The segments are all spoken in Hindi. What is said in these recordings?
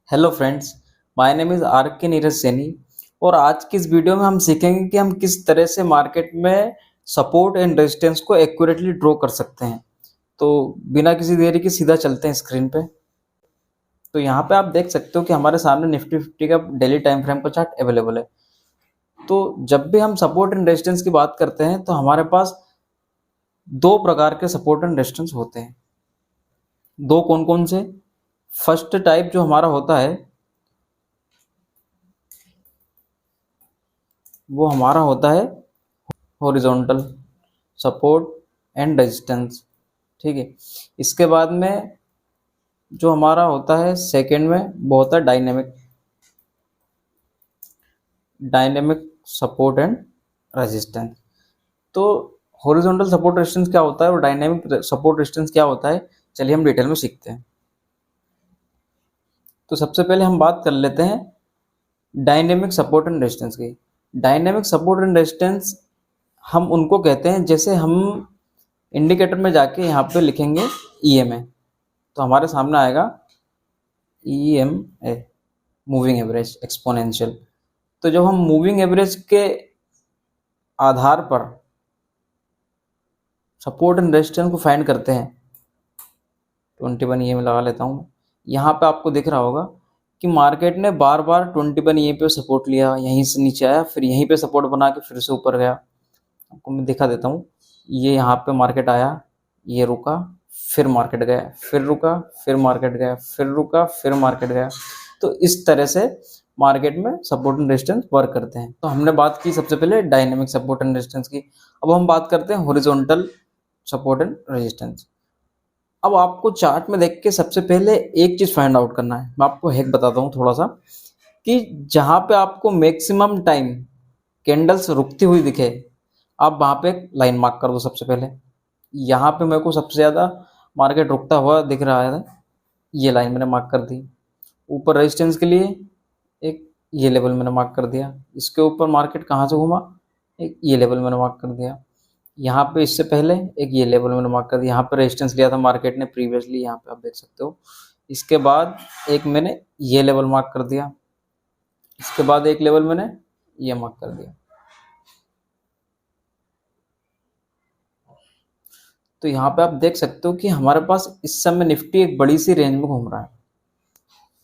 Hello friends, my name is R K Neeraj Saini. और आज की इस वीडियो में हम सीखेंगे कि हम किस तरह से मार्केट में सपोर्ट एंड रेजिस्टेंस को एक्यूरेटली ड्रॉ कर सकते हैं। तो बिना किसी देरी के सीधा चलते हैं स्क्रीन पे। तो यहाँ पे आप देख सकते हो कि हमारे सामने निफ्टी 50 का डेली टाइम फ्रेम का चार्ट अवेलेबल है। तो जब भी हम सपोर्ट एंड रेजिस्टेंस की बात करते हैं तो हमारे पास दो प्रकार के सपोर्ट एंड रेजिस्टेंस होते हैं। दो कौन कौन से? फर्स्ट टाइप जो हमारा होता है वो हमारा होता है हॉरिजॉन्टल सपोर्ट एंड रेजिस्टेंस। ठीक है। इसके बाद में जो हमारा होता है सेकंड में वो होता है dynamic dynamic support and resistance. तो हॉरिजॉन्टल सपोर्ट रेजिस्टेंस क्या होता है और डायनेमिक सपोर्ट रेजिस्टेंस क्या होता है, चलिए हम डिटेल में सीखते हैं। तो सबसे पहले हम बात कर लेते हैं डायनेमिक सपोर्ट एंड रेजिस्टेंस की। डायनेमिक सपोर्ट एंड रेजिस्टेंस हम उनको कहते हैं, जैसे हम इंडिकेटर में जाके यहाँ पे लिखेंगे EMA तो हमारे सामने आएगा EMA, मूविंग एवरेज एक्सपोनेंशियल। तो जब हम मूविंग एवरेज के आधार पर सपोर्ट एंड रेजिस्टेंस को फाइंड करते हैं, 21 EMA लगा लेता हूँ। यहाँ पे आपको दिख रहा होगा कि मार्केट ने बार बार 21 EMA पे सपोर्ट लिया, यहीं से नीचे आया, फिर यहीं पे सपोर्ट बना के फिर से ऊपर गया। आपको मैं दिखा देता हूँ। ये यहाँ पे मार्केट आया, ये रुका, फिर मार्केट गया, फिर रुका, फिर मार्केट गया, फिर रुका, फिर मार्केट गया। तो इस तरह से मार्केट में सपोर्ट एंड रेजिस्टेंस वर्क करते हैं। तो हमने बात की सबसे पहले डायनेमिक सपोर्ट एंड रेजिस्टेंस की। अब हम बात करते हैं हॉरिजॉन्टल सपोर्ट एंड रेजिस्टेंस। अब आपको चार्ट में देख के सबसे पहले एक चीज फाइंड आउट करना है। मैं आपको हैक बताता हूँ थोड़ा सा, कि जहां पे आपको मैक्सिमम टाइम कैंडल्स रुकती हुई दिखे, आप वहां पे एक लाइन मार्क कर दो। सबसे पहले यहाँ पे मेरे को सबसे ज़्यादा मार्केट रुकता हुआ दिख रहा है, ये लाइन मैंने मार्क कर दी। ऊपर रेजिस्टेंस के लिए एक ये लेवल मैंने मार्क कर दिया। इसके ऊपर मार्केट कहाँ से घूमा, एक ये लेवल मैंने मार्क कर दिया। यहाँ पे इससे पहले एक ये लेवल मैंने मार्क कर दिया। यहाँ पे रेजिस्टेंस लिया था मार्केट ने प्रीवियसली, यहाँ पे आप देख सकते हो। इसके बाद एक मैंने ये लेवल मार्क कर दिया। इसके बाद एक लेवल मैंने ये मार्क कर दिया। तो यहाँ पे आप देख सकते हो कि हमारे पास इस समय निफ्टी एक बड़ी सी रेंज में घूम रहा है।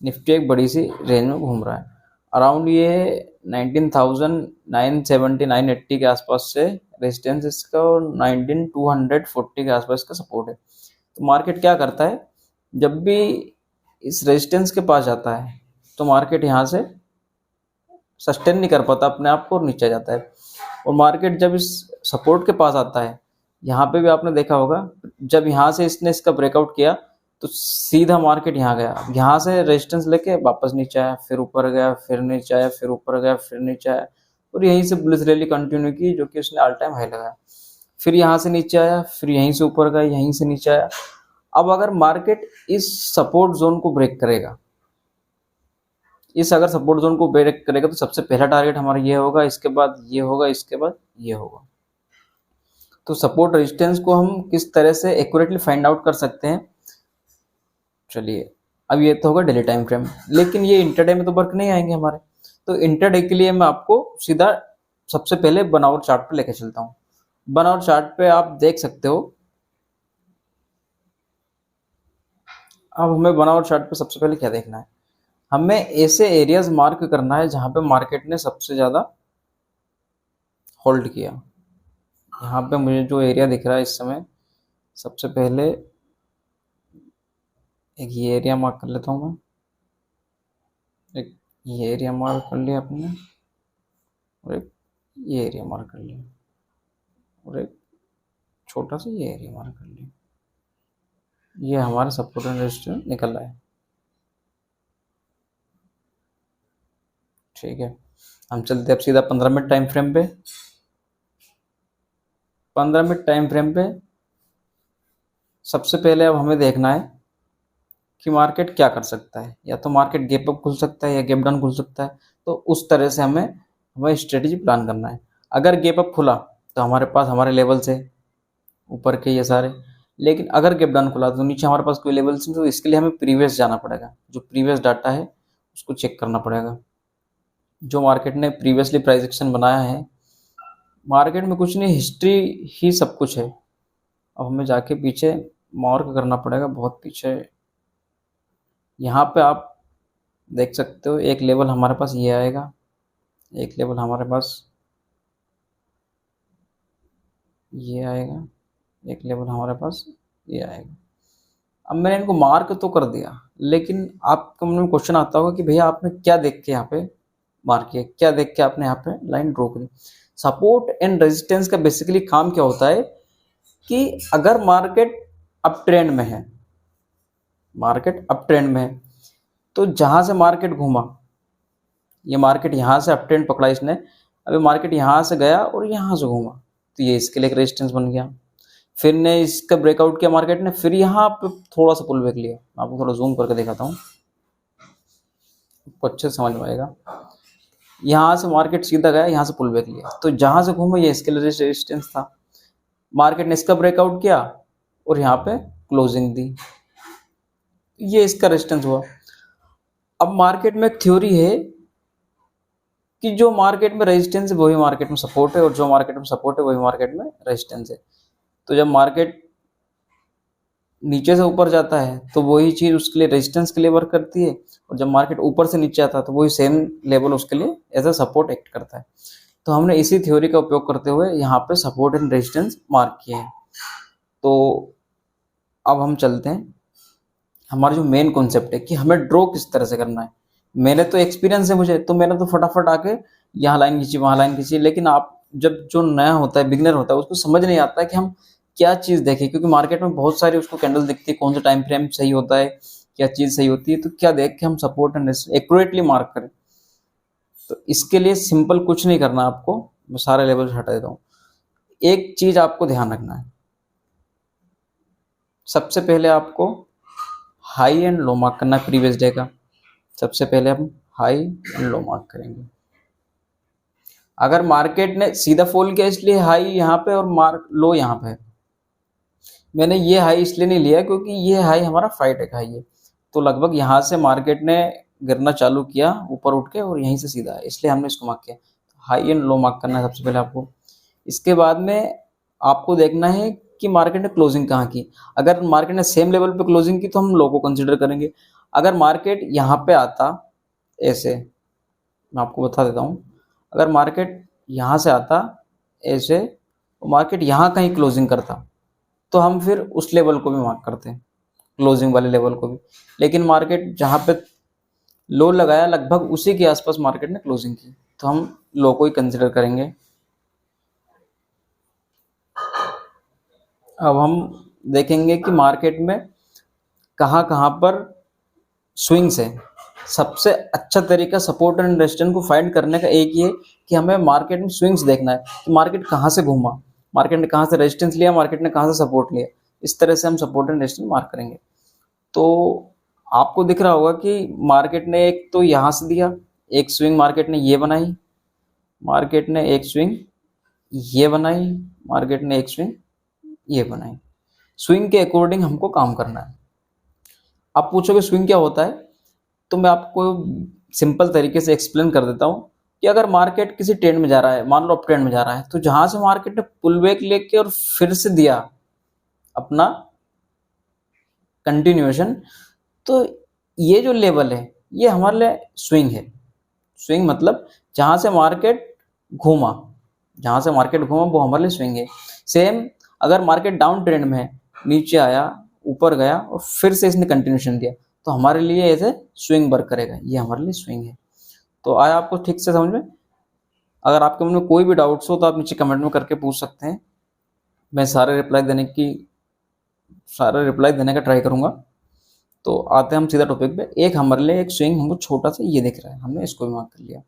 निफ्टी एक बड़ी सी रेंज में घूम रहा है। अराउंड ये 19,970 980 के आसपास से रेजिस्टेंस इसका, और 19,240 के आसपास का सपोर्ट है। तो मार्केट क्या करता है, जब भी इस रेजिस्टेंस के पास जाता है तो मार्केट यहाँ से सस्टेन नहीं कर पाता अपने आप को और नीचे जाता है। और मार्केट जब इस सपोर्ट के पास आता है, यहाँ पे भी आपने देखा होगा, जब यहाँ से इसने इसका ब्रेकआउट किया तो सीधा मार्केट यहाँ गया। यहाँ से रेजिस्टेंस लेके वापस नीचे आया, फिर ऊपर गया, फिर नीचे आया, फिर ऊपर गया, फिर नीचे आया, और यहीं से बुलिश रैली कंटिन्यू की, जो कि उसने ऑल टाइम हाई लगाया। फिर यहाँ से नीचे आया, फिर यहीं से ऊपर गया, यहीं से नीचे आया। अब अगर मार्केट इस सपोर्ट जोन को ब्रेक करेगा, अगर सपोर्ट जोन को ब्रेक करेगा तो सबसे पहला टारगेट हमारा ये होगा, इसके बाद ये होगा, इसके बाद ये होगा। तो सपोर्ट रेजिस्टेंस को हम किस तरह से एक्यूरेटली फाइंड आउट कर सकते हैं, चलिए। अब ये तो होगा डेली टाइम फ्रेम, लेकिन ये इंटरडे में तो वर्क नहीं आएंगे हमारे। तो इंटरडे के लिए मैं आपको सीधा सबसे पहले बनावर चार्ट पे लेके चलता हूँ। बनावर चार्ट पे आप देख सकते हो। अब हमें बनावर चार्ट पे सबसे पहले क्या देखना है, हमें ऐसे एरियाज मार्क करना है जहां पे मार्केट ने सबसे ज्यादा होल्ड किया। यहाँ पे मुझे जो एरिया दिख रहा है इस समय, सबसे पहले एक ये एरिया मार्क कर लेता हूँ मैं। एक ये एरिया मार्क कर लिया आपने, और एक ये एरिया मार्क कर लिया, और एक छोटा सा ये एरिया मार्क कर लिया। ये हमारा सपोर्ट एंड रेजिस्टेंस निकल रहा है। ठीक है, हम चलते अब सीधा 15 मिनट टाइम फ्रेम पे। 15 मिनट टाइम फ्रेम पे सबसे पहले अब हमें देखना है कि मार्केट क्या कर सकता है। या तो मार्केट गैप अप खुल सकता है या गैप डाउन खुल सकता है। तो उस तरह से हमें स्ट्रेटेजी प्लान करना है। अगर गैप अप खुला तो हमारे पास हमारे लेवल्स है ऊपर के ये सारे, लेकिन अगर गैप डाउन खुला तो नीचे हमारे पास कोई लेवल्स नहीं। तो इसके लिए हमें प्रीवियस जाना पड़ेगा। जो प्रीवियस डाटा है उसको चेक करना पड़ेगा। जो मार्केट ने प्रीवियसली प्राइस एक्शन बनाया है, मार्केट में कुछ नहीं, हिस्ट्री ही सब कुछ है। अब हमें जाके पीछे मार्क करना पड़ेगा, बहुत पीछे। यहाँ पे आप देख सकते हो एक लेवल हमारे पास ये आएगा, एक लेवल हमारे पास ये आएगा, एक लेवल हमारे पास ये आएगा। अब मैंने इनको मार्क तो कर दिया, लेकिन आपके मन में क्वेश्चन आता होगा कि भैया आपने क्या देख के यहाँ पे मार्क किया, क्या देख के आपने यहाँ पे लाइन ड्रॉ करी। सपोर्ट एंड रेजिस्टेंस का बेसिकली काम क्या होता है कि अगर मार्केट अप ट्रेंड में है, मार्केट अप ट्रेंड में है, तो जहां से मार्केट घूमा, ये मार्केट यहाँ से अप ट्रेंड पकड़ा इसने, अभी मार्केट यहाँ से गया और यहाँ से घूमा, तो ये इसके लिए एक रेजिस्टेंस बन गया। फिर ने इसका ब्रेकआउट किया मार्केट ने, फिर यहाँ पे थोड़ा सा पुल बैक लिया। आपको थोड़ा जूम करके दिखाता हूँ, आपको अच्छे से समझ में आएगा। यहाँ से मार्केट सीधा गया, यहाँ से पुल बैक लिया, तो जहां से घूमा ये इसके लिए रेजिस्टेंस था। मार्केट ने इसका ब्रेकआउट किया और यहाँ पे क्लोजिंग दी, ये इसका रेजिस्टेंस हुआ। अब मार्केट में एक थ्योरी है कि जो मार्केट में रेजिस्टेंस है वही मार्केट में सपोर्ट है, और जो मार्केट में सपोर्ट है वही मार्केट में रेजिस्टेंस है। तो जब मार्केट नीचे से ऊपर जाता है तो वही चीज उसके लिए रेजिस्टेंस के लिए वर्क करती है, और जब मार्केट ऊपर से नीचे आता है तो वही सेम लेवल उसके लिए एज अ सपोर्ट एक्ट करता है। तो हमने इसी थ्योरी का उपयोग करते हुए यहाँ पे सपोर्ट एंड रेजिस्टेंस मार्क किए हैं। तो अब हम चलते हैं, हमारा जो मेन कॉन्सेप्ट है कि हमें ड्रॉ किस तरह से करना है। मैंने तो एक्सपीरियंस है मुझे, तो मैंने तो फटाफट आके यहाँ लाइन खींची, वहाँ लाइन खींची, लेकिन आप जब जो नया होता है, बिगिनर होता है, उसको समझ नहीं आता है कि हम क्या चीज़ देखें, क्योंकि मार्केट में बहुत सारी उसको कैंडल दिखती है, कौन सा टाइम फ्रेम सही होता है, क्या चीज़ सही होती है, तो क्या देख के हम support and resistance accurately mark करें। तो इसके लिए सिंपल कुछ नहीं करना आपको, मैं सारे लेवल हटा देता हूँ। एक चीज आपको ध्यान रखना है, सबसे पहले आपको हाई एंड लो मार्क करना है प्रीवियस डे का। सबसे पहले हम हाई एंड लो मार्क करेंगे। अगर मार्केट ने सीधा फॉल किया इसलिए हाई यहाँ पे और मार्क लो यहाँ पे, मैंने ये हाई इसलिए नहीं लिया क्योंकि ये हाई हमारा फ्राइडे का हाई है, तो लगभग यहाँ से मार्केट ने गिरना चालू किया ऊपर उठ के और यहीं से सीधा है, इसलिए हमने इसको मार्क किया। हाई एंड लो मार्क करना है सबसे पहले आपको। इसके बाद में आपको देखना है कि मार्केट ने क्लोजिंग कहाँ की। अगर मार्केट ने सेम लेवल पे क्लोजिंग की तो हम लो को कंसिडर करेंगे। अगर मार्केट यहाँ पे आता ऐसे, मैं आपको बता देता हूँ, अगर मार्केट यहाँ से आता ऐसे, मार्केट यहाँ कहीं क्लोजिंग करता, तो हम फिर उस लेवल को भी मार्क करते हैं, क्लोजिंग वाले लेवल को भी। लेकिन मार्केट जहाँ पे लो लगाया लगभग उसी के आसपास मार्केट ने क्लोजिंग की, तो हम लो को ही कंसिडर करेंगे। अब हम देखेंगे कि मार्केट में कहाँ कहाँ पर स्विंग्स है। सबसे अच्छा तरीका सपोर्ट एंड रेजिस्टेंस को फाइंड करने का एक ही है कि हमें मार्केट में स्विंग्स देखना है कि मार्केट कहाँ से घूमा, मार्केट ने कहाँ से रेजिस्टेंस लिया, मार्केट ने कहाँ से सपोर्ट लिया। इस तरह से हम सपोर्ट एंड रेजिस्टेंस मार्क करेंगे। तो आपको दिख रहा होगा कि मार्केट ने एक तो यहाँ से दिया, एक स्विंग मार्केट ने ये बनाई, मार्केट ने एक स्विंग ये बनाई, मार्केट ने एक स्विंग ये बनाई। स्विंग के अकॉर्डिंग हमको काम करना है। आप पूछोगे स्विंग क्या होता है, तो मैं आपको सिंपल तरीके से एक्सप्लेन कर देता हूँ कि अगर मार्केट किसी ट्रेंड में जा रहा है, मान लो अप ट्रेंड में जा रहा है, तो जहां से मार्केट ने पुल बैक लेके और फिर से दिया अपना कंटिन्यूएशन, तो ये जो लेवल है ये हमारे लिए स्विंग है। स्विंग मतलब जहां से मार्केट घूमा, जहां से मार्केट घूमा वो हमारे लिए स्विंग है। सेम अगर मार्केट डाउन ट्रेंड में है, नीचे आया, ऊपर गया और फिर से इसने कंटिन्यूएशन दिया, तो हमारे लिए ऐसे स्विंग वर्क करेगा, ये हमारे लिए स्विंग है। तो आया आपको ठीक से समझ में? अगर आपके मन में कोई भी डाउट्स हो तो आप नीचे कमेंट में करके पूछ सकते हैं, मैं सारे रिप्लाई देने का ट्राई करूंगा। तो आते हैं हम सीधा टॉपिक पे। एक हमारे लिए एक स्विंग हमको छोटा सा ये दिख रहा है, हमने इसको भी मार्क कर लिया,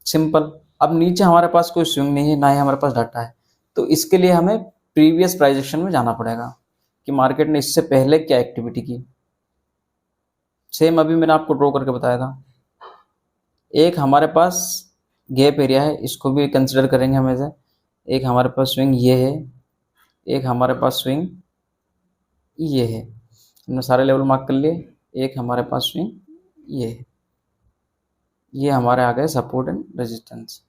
सिंपल। अब नीचे हमारे पास कोई स्विंग नहीं है, ना ही हमारे पास डाटा है, तो इसके लिए हमें प्रीवियस प्राइस एक्शन में जाना पड़ेगा कि मार्केट ने इससे पहले क्या एक्टिविटी की। सेम अभी मैंने आपको ड्रॉ करके बताया था। एक हमारे पास गैप एरिया है, इसको भी कंसिडर करेंगे हम ऐसे। एक हमारे पास स्विंग ये है, एक हमारे पास स्विंग ये है, हमने सारे लेवल मार्क कर लिए। एक हमारे पास स्विंग ये है। ये हमारे आ गए सपोर्ट एंड रेजिस्टेंस।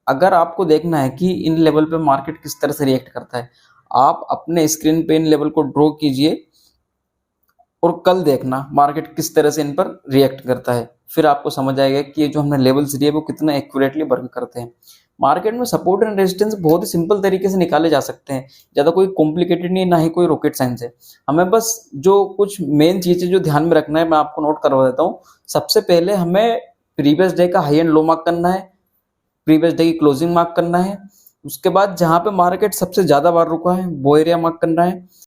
अगर आपको देखना है कि इन लेवल पे मार्केट किस तरह से रिएक्ट करता है, आप अपने स्क्रीन पे इन लेवल को ड्रॉ कीजिए और कल देखना मार्केट किस तरह से इन पर रिएक्ट करता है। फिर आपको समझ आएगा कि ये जो हमने लेवल्स दिए वो कितना एक्यूरेटली वर्क करते हैं। मार्केट में सपोर्ट एंड रेजिस्टेंस बहुत ही सिंपल तरीके से निकाले जा सकते हैं, ज़्यादा कोई कॉम्प्लिकेटेड नहीं, ना ही कोई रॉकेट साइंस है। हमें बस जो कुछ मेन चीज़ें जो ध्यान में रखना है मैं आपको नोट करवा देता हूँ। सबसे पहले हमें प्रीवियस डे का हाई एंड लो मार्क करना है, प्रीवियस डे की क्लोजिंग मार्क करना है। उसके बाद जहाँ पे मार्केट सबसे ज़्यादा बार रुका है वो एरिया मार्क करना है।